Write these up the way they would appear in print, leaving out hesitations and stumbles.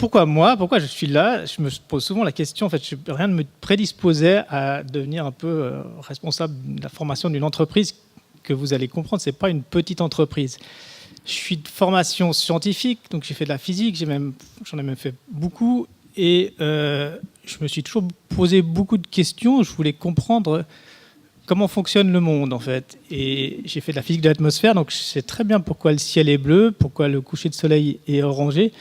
pourquoi moi? Pourquoi je suis là? Je me pose souvent la question. En fait, rien ne me prédisposait à devenir un peu responsable de la formation d'une entreprise que vous allez comprendre. C'est pas une petite entreprise. Je suis de formation scientifique, donc j'ai fait de la physique. J'en ai même fait beaucoup, et je me suis toujours posé beaucoup de questions. Je voulais comprendre comment fonctionne le monde, en fait. Et j'ai fait de la physique de l'atmosphère, donc je sais très bien pourquoi le ciel est bleu, pourquoi le coucher de soleil est orangé,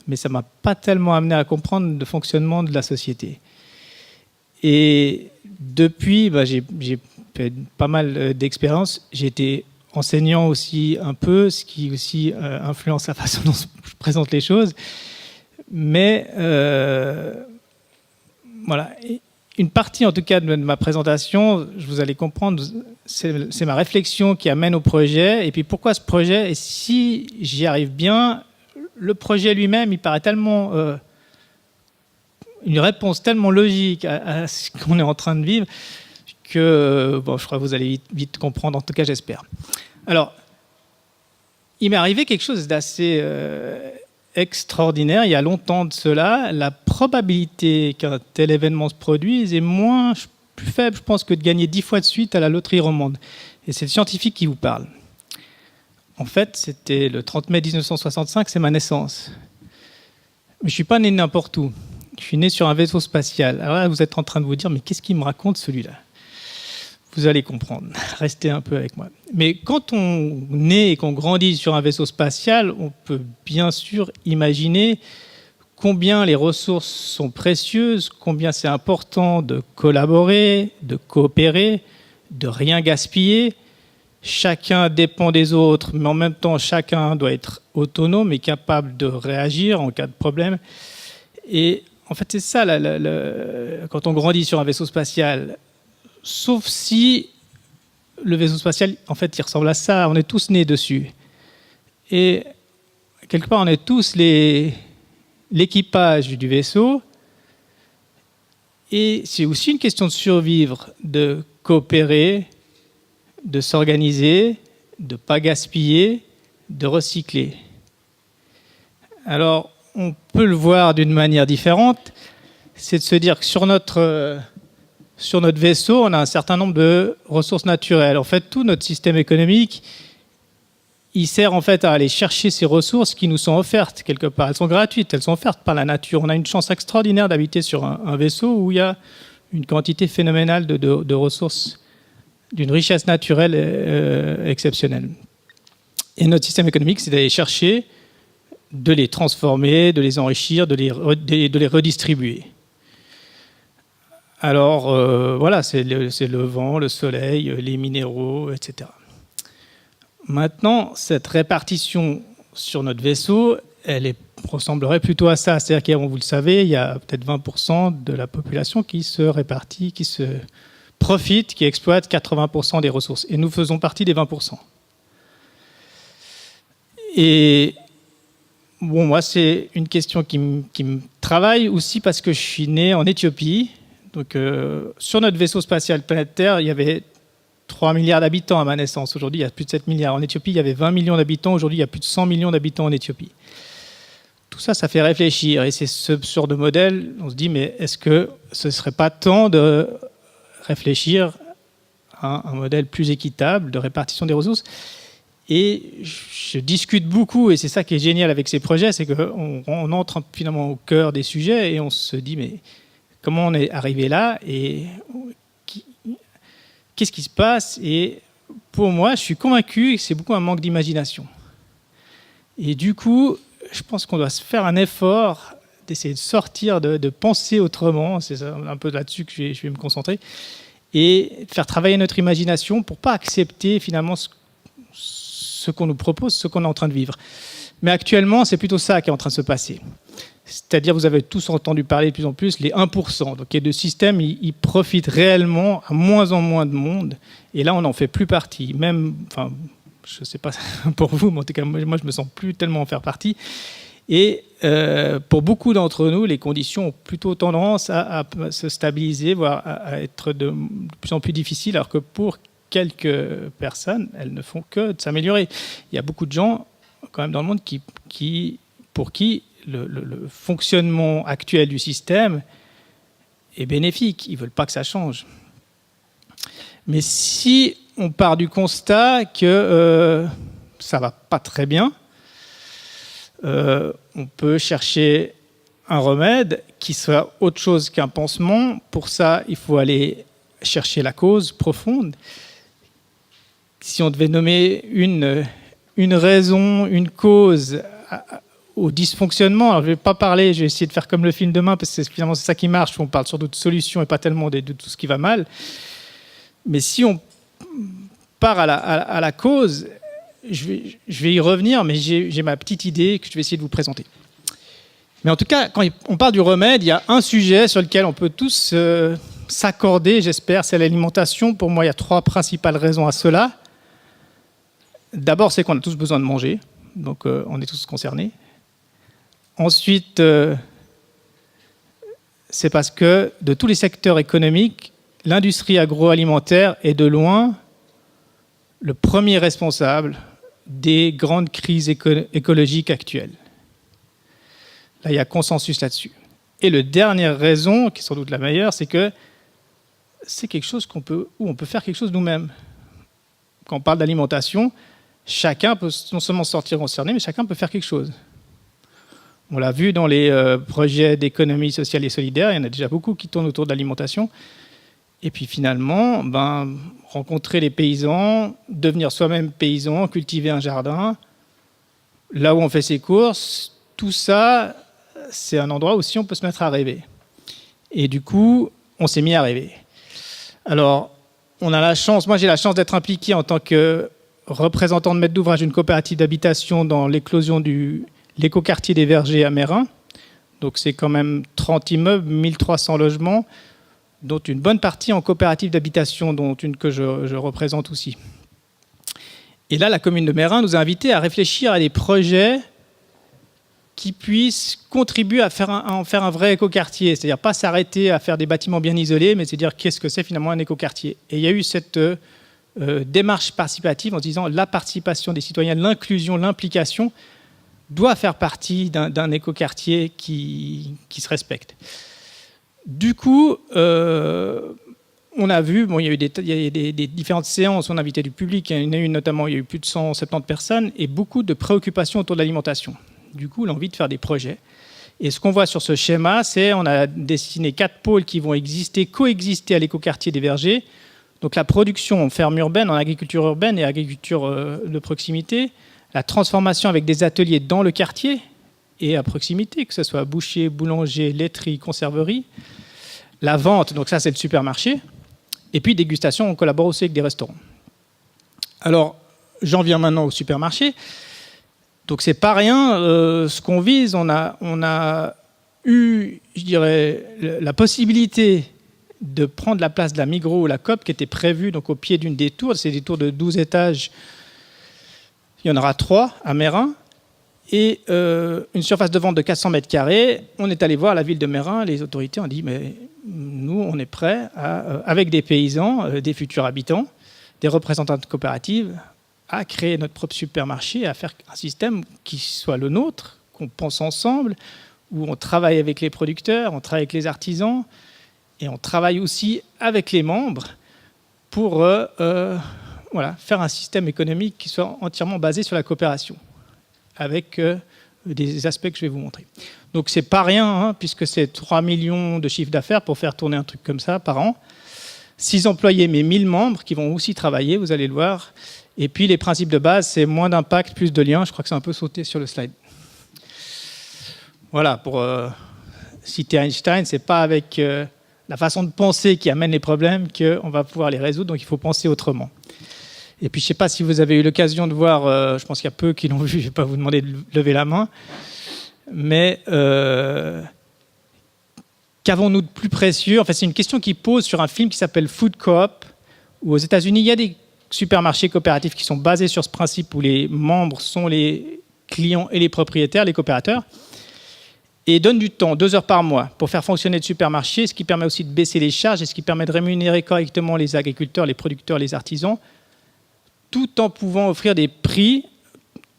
mais ça ne m'a pas tellement amené à comprendre le fonctionnement de la société. Et depuis, j'ai fait pas mal d'expériences. J'ai été enseignant aussi un peu, ce qui aussi influence la façon dont je présente les choses. Mais voilà. Une partie, en tout cas, de ma présentation, vous allez comprendre, c'est ma réflexion qui amène au projet. Et puis, pourquoi ce projet? Et si j'y arrive bien, le projet lui-même, il paraît tellement... une réponse tellement logique à ce qu'on est en train de vivre que, je crois que vous allez vite comprendre, en tout cas, j'espère. Alors, il m'est arrivé quelque chose d'assez... extraordinaire, il y a longtemps de cela. La probabilité qu'un tel événement se produise est plus faible, je pense, que de gagner 10 fois de suite à la loterie romande. Et c'est le scientifique qui vous parle. En fait, c'était le 30 mai 1965, c'est ma naissance. Mais je ne suis pas né n'importe où. Je suis né sur un vaisseau spatial. Alors là, vous êtes en train de vous dire, mais qu'est-ce qu'il me raconte, celui-là? Vous allez comprendre. Restez un peu avec moi. Mais quand on naît et qu'on grandit sur un vaisseau spatial, on peut bien sûr imaginer combien les ressources sont précieuses, combien c'est important de collaborer, de coopérer, de rien gaspiller. Chacun dépend des autres, mais en même temps, chacun doit être autonome et capable de réagir en cas de problème. Et en fait, c'est ça, quand on grandit sur un vaisseau spatial. Sauf si le vaisseau spatial, en fait, il ressemble à ça. On est tous nés dessus. Et quelque part, on est tous l'équipage du vaisseau. Et c'est aussi une question de survivre, de coopérer, de s'organiser, de ne pas gaspiller, de recycler. Alors, on peut le voir d'une manière différente. C'est de se dire que sur notre vaisseau, on a un certain nombre de ressources naturelles. En fait, tout notre système économique, il sert en fait à aller chercher ces ressources qui nous sont offertes quelque part. Elles sont gratuites, elles sont offertes par la nature. On a une chance extraordinaire d'habiter sur un vaisseau où il y a une quantité phénoménale de ressources, d'une richesse naturelle exceptionnelle. Et notre système économique, c'est d'aller chercher, de les transformer, de les enrichir, de les redistribuer. Alors, voilà, c'est le vent, le soleil, les minéraux, etc. Maintenant, cette répartition sur notre vaisseau, ressemblerait plutôt à ça. C'est-à-dire que, vous le savez, il y a peut-être 20% de la population qui se répartit, qui se profite, qui exploite 80% des ressources. Et nous faisons partie des 20%. Et bon, moi, c'est une question qui me travaille aussi parce que je suis né en Éthiopie. Donc, sur notre vaisseau spatial planétaire, il y avait 3 milliards d'habitants à ma naissance. Aujourd'hui, il y a plus de 7 milliards. En Éthiopie, il y avait 20 millions d'habitants. Aujourd'hui, il y a plus de 100 millions d'habitants en Éthiopie. Tout ça, ça fait réfléchir. Et c'est ce genre de modèle, on se dit, mais est-ce que ce ne serait pas temps de réfléchir à un modèle plus équitable de répartition des ressources? Et je discute beaucoup, et c'est ça qui est génial avec ces projets, c'est qu'on entre finalement au cœur des sujets et on se dit, mais comment on est arrivé là et qu'est-ce qui se passe? Et pour moi, je suis convaincu que c'est beaucoup un manque d'imagination. Et du coup, je pense qu'on doit se faire un effort d'essayer de sortir, de penser autrement. C'est un peu là-dessus que je vais me concentrer. Et faire travailler notre imagination pour ne pas accepter finalement ce qu'on nous propose, ce qu'on est en train de vivre. Mais actuellement, c'est plutôt ça qui est en train de se passer. C'est-à-dire, vous avez tous entendu parler de plus en plus, les 1%. Donc, les deux systèmes, ils profitent réellement à moins en moins de monde. Et là, on n'en fait plus partie. Même, enfin, je ne sais pas pour vous, mais en tout cas, moi, je ne me sens plus tellement en faire partie. Et pour beaucoup d'entre nous, les conditions ont plutôt tendance à se stabiliser, voire à être de plus en plus difficiles, alors que pour quelques personnes, elles ne font que de s'améliorer. Il y a beaucoup de gens, quand même, dans le monde pour qui le fonctionnement actuel du système est bénéfique. Ils ne veulent pas que ça change. Mais si on part du constat que ça ne va pas très bien, on peut chercher un remède qui soit autre chose qu'un pansement. Pour ça, il faut aller chercher la cause profonde. Si on devait nommer une raison, une cause au dysfonctionnement, alors je ne vais pas parler, je vais essayer de faire comme le film Demain, parce que finalement c'est ça qui marche, on parle surtout de solutions et pas tellement de tout ce qui va mal. Mais si on part à la cause, je vais y revenir, mais j'ai ma petite idée que je vais essayer de vous présenter. Mais en tout cas, quand on parle du remède, il y a un sujet sur lequel on peut tous s'accorder, j'espère, c'est l'alimentation. Pour moi, il y a 3 principales raisons à cela. D'abord, c'est qu'on a tous besoin de manger, donc on est tous concernés. Ensuite, c'est parce que de tous les secteurs économiques, l'industrie agroalimentaire est de loin le premier responsable des grandes crises écologiques actuelles. Là, il y a consensus là-dessus. Et la dernière raison, qui est sans doute la meilleure, c'est que c'est quelque chose où on peut faire quelque chose nous-mêmes. Quand on parle d'alimentation, chacun peut non seulement se sortir concerné, mais chacun peut faire quelque chose. On l'a vu dans les projets d'économie sociale et solidaire, il y en a déjà beaucoup qui tournent autour de l'alimentation. Et puis finalement, rencontrer les paysans, devenir soi-même paysan, cultiver un jardin, là où on fait ses courses, tout ça, c'est un endroit où aussi on peut se mettre à rêver. Et du coup, on s'est mis à rêver. Alors, on a la chance, moi j'ai la chance d'être impliqué en tant que représentant de maître d'ouvrage d'une coopérative d'habitation dans l'éclosion de l'écoquartier des Vergers à Meyrin. Donc c'est quand même 30 immeubles, 1300 logements, dont une bonne partie en coopérative d'habitation, dont une que je représente aussi. Et là, la commune de Meyrin nous a invités à réfléchir à des projets qui puissent contribuer à en faire un vrai écoquartier. C'est-à-dire pas s'arrêter à faire des bâtiments bien isolés, mais c'est dire qu'est-ce que c'est finalement un écoquartier. Et il y a eu cette démarche participative en disant la participation des citoyens, l'inclusion, l'implication doit faire partie d'un écoquartier qui se respecte. Du coup, on a vu, il y a eu des différentes séances, on a invité du public, il y en a eu notamment, il y a eu plus de 170 personnes et beaucoup de préoccupations autour de l'alimentation. Du coup, l'envie de faire des projets. Et ce qu'on voit sur ce schéma, c'est on a dessiné 4 pôles qui vont coexister à l'écoquartier des Vergers. Donc la production en ferme urbaine, en agriculture urbaine et agriculture de proximité, la transformation avec des ateliers dans le quartier et à proximité, que ce soit boucher, boulanger, laiterie, conserverie, la vente, donc ça c'est le supermarché, et puis dégustation, on collabore aussi avec des restaurants. Alors, j'en viens maintenant au supermarché. Donc c'est pas rien, ce qu'on vise, on a eu, je dirais, la possibilité de prendre la place de la Migros ou la Coop qui était prévue donc, au pied d'une des tours, c'est des tours de 12 étages, il y en aura 3 à Meyrin, et une surface de vente de 400 mètres carrés. On est allé voir la ville de Meyrin, les autorités ont dit, mais nous on est prêts, avec des paysans, des futurs habitants, des représentants de coopératives, à créer notre propre supermarché, à faire un système qui soit le nôtre, qu'on pense ensemble, où on travaille avec les producteurs, on travaille avec les artisans, et on travaille aussi avec les membres pour faire un système économique qui soit entièrement basé sur la coopération, avec des aspects que je vais vous montrer. Donc c'est pas rien, puisque c'est 3 millions de chiffre d'affaires pour faire tourner un truc comme ça par an. 6 employés, mais 1000 membres qui vont aussi travailler, vous allez le voir. Et puis les principes de base, c'est moins d'impact, plus de liens. Je crois que c'est un peu sauté sur le slide. Voilà, pour citer Einstein, c'est pas avec la façon de penser qui amène les problèmes qu'on va pouvoir les résoudre, donc il faut penser autrement. Et puis je ne sais pas si vous avez eu l'occasion de voir, je pense qu'il y a peu qui l'ont vu, je ne vais pas vous demander de lever la main, mais qu'avons-nous de plus précieux? En fait, c'est une question qui pose sur un film qui s'appelle Food Co-op, où aux États-Unis, il y a des supermarchés coopératifs qui sont basés sur ce principe où les membres sont les clients et les propriétaires, les coopérateurs, et donnent du temps, 2 heures par mois, pour faire fonctionner le supermarché, ce qui permet aussi de baisser les charges et ce qui permet de rémunérer correctement les agriculteurs, les producteurs, les artisans, tout en pouvant offrir des prix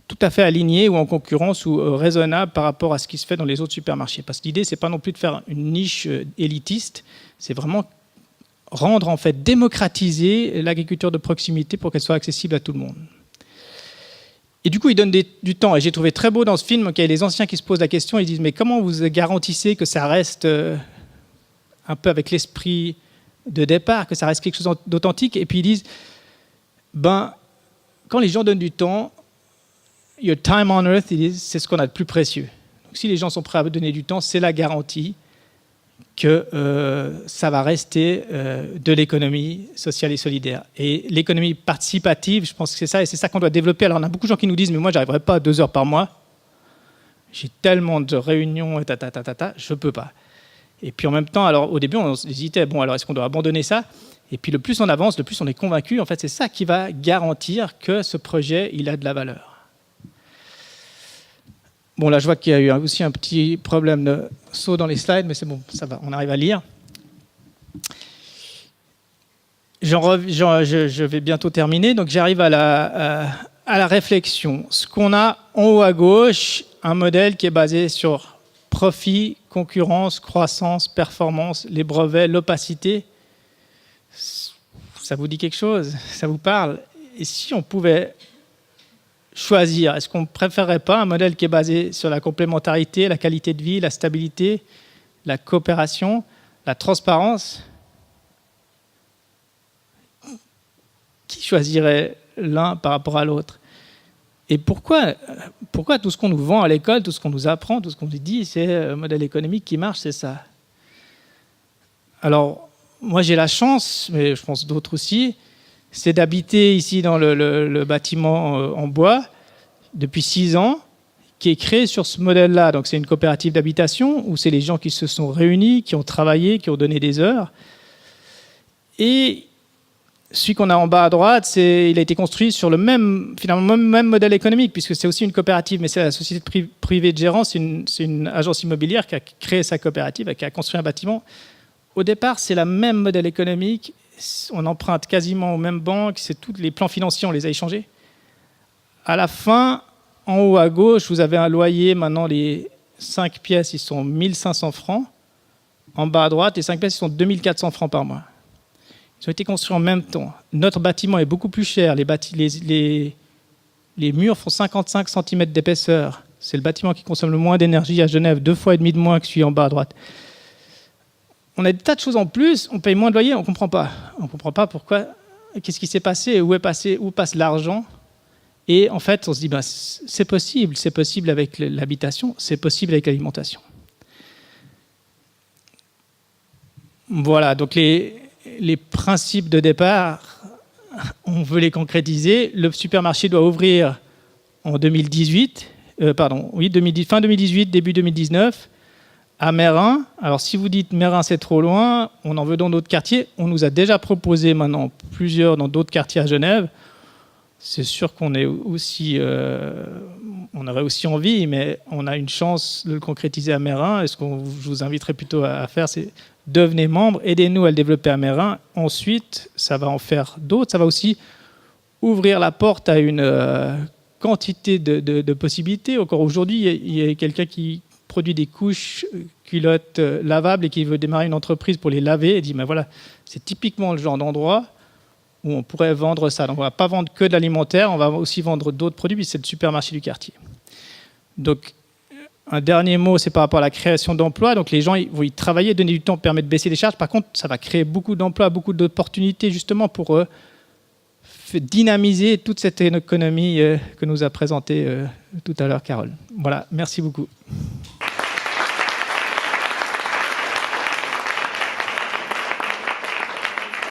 tout à fait aligné ou en concurrence ou raisonnable par rapport à ce qui se fait dans les autres supermarchés. Parce que l'idée, c'est pas non plus de faire une niche élitiste, c'est vraiment rendre, en fait, démocratiser l'agriculture de proximité pour qu'elle soit accessible à tout le monde. Et du coup, il donne du temps. Et j'ai trouvé très beau dans ce film qu'il y a les anciens qui se posent la question, ils disent, mais comment vous garantissez que ça reste un peu avec l'esprit de départ, que ça reste quelque chose d'authentique? Et puis ils disent, quand les gens donnent du temps, your time on earth, c'est ce qu'on a de plus précieux. Donc, si les gens sont prêts à donner du temps, c'est la garantie que ça va rester de l'économie sociale et solidaire. Et l'économie participative, je pense que c'est ça, et c'est ça qu'on doit développer. Alors, on a beaucoup de gens qui nous disent, mais moi, je n'arriverai pas à 2 heures par mois. J'ai tellement de réunions, et je ne peux pas. Et puis, en même temps, alors, au début, on hésitait, bon, alors, est-ce qu'on doit abandonner ça? Et puis, le plus on avance, le plus on est convaincu. En fait, c'est ça qui va garantir que ce projet, il a de la valeur. Bon, là, je vois qu'il y a eu aussi un petit problème de saut dans les slides, mais c'est bon, ça va, on arrive à lire. Je vais bientôt terminer, donc j'arrive à la réflexion. Ce qu'on a en haut à gauche, un modèle qui est basé sur profit, concurrence, croissance, performance, les brevets, l'opacité. Ça vous dit quelque chose? Ça vous parle? Et si on pouvait choisir, est-ce qu'on ne préférerait pas un modèle qui est basé sur la complémentarité, la qualité de vie, la stabilité, la coopération, la transparence? Qui choisirait l'un par rapport à l'autre? Et pourquoi tout ce qu'on nous vend à l'école, tout ce qu'on nous apprend, tout ce qu'on nous dit, c'est un modèle économique qui marche, c'est ça? Alors, moi j'ai la chance, mais je pense d'autres aussi, c'est d'habiter ici dans le bâtiment en bois depuis 6 ans, qui est créé sur ce modèle-là. Donc c'est une coopérative d'habitation où c'est les gens qui se sont réunis, qui ont travaillé, qui ont donné des heures. Et celui qu'on a en bas à droite, il a été construit sur le même modèle économique, puisque c'est aussi une coopérative, mais c'est la société privée de gérance, c'est une agence immobilière qui a créé sa coopérative, qui a construit un bâtiment. Au départ, c'est le même modèle économique. On emprunte quasiment aux mêmes banques, c'est tous les plans financiers, on les a échangés. À la fin, en haut à gauche, vous avez un loyer. Maintenant, les 5 pièces, ils sont 1 500 francs. En bas à droite, les 5 pièces, ils sont 2 400 francs par mois. Ils ont été construits en même temps. Notre bâtiment est beaucoup plus cher. Les murs font 55 cm d'épaisseur. C'est le bâtiment qui consomme le moins d'énergie à Genève, 2,5 fois de moins que celui en bas à droite. On a des tas de choses en plus, on paye moins de loyer, on ne comprend pas. On ne comprend pas pourquoi, qu'est-ce qui s'est passé, où passe l'argent. Et en fait, on se dit, c'est possible avec l'habitation, c'est possible avec l'alimentation. Voilà, donc les principes de départ, on veut les concrétiser. Le supermarché doit ouvrir en 2018, fin 2018, début 2019. À Meyrin. Alors, si vous dites Meyrin, c'est trop loin, on en veut dans d'autres quartiers. On nous a déjà proposé maintenant plusieurs dans d'autres quartiers à Genève. C'est sûr qu'on est aussi, on aurait aussi envie, mais on a une chance de le concrétiser à Meyrin. Et ce que je vous inviterais plutôt à faire, c'est devenez membre, aidez-nous à le développer à Meyrin. Ensuite, ça va en faire d'autres. Ça va aussi ouvrir la porte à une quantité de possibilités. Encore aujourd'hui, il y a quelqu'un qui produit des couches culottes lavables et qui veut démarrer une entreprise pour les laver et dit voilà, c'est typiquement le genre d'endroit où on pourrait vendre ça. Donc on ne va pas vendre que de l'alimentaire, on va aussi vendre d'autres produits, puis c'est le supermarché du quartier. Donc un dernier mot, c'est par rapport à la création d'emplois. Donc les gens ils vont y travailler, donner du temps permet de baisser les charges. Par contre, ça va créer beaucoup d'emplois, beaucoup d'opportunités justement pour dynamiser toute cette économie que nous a présentée tout à l'heure Carole. Voilà, merci beaucoup.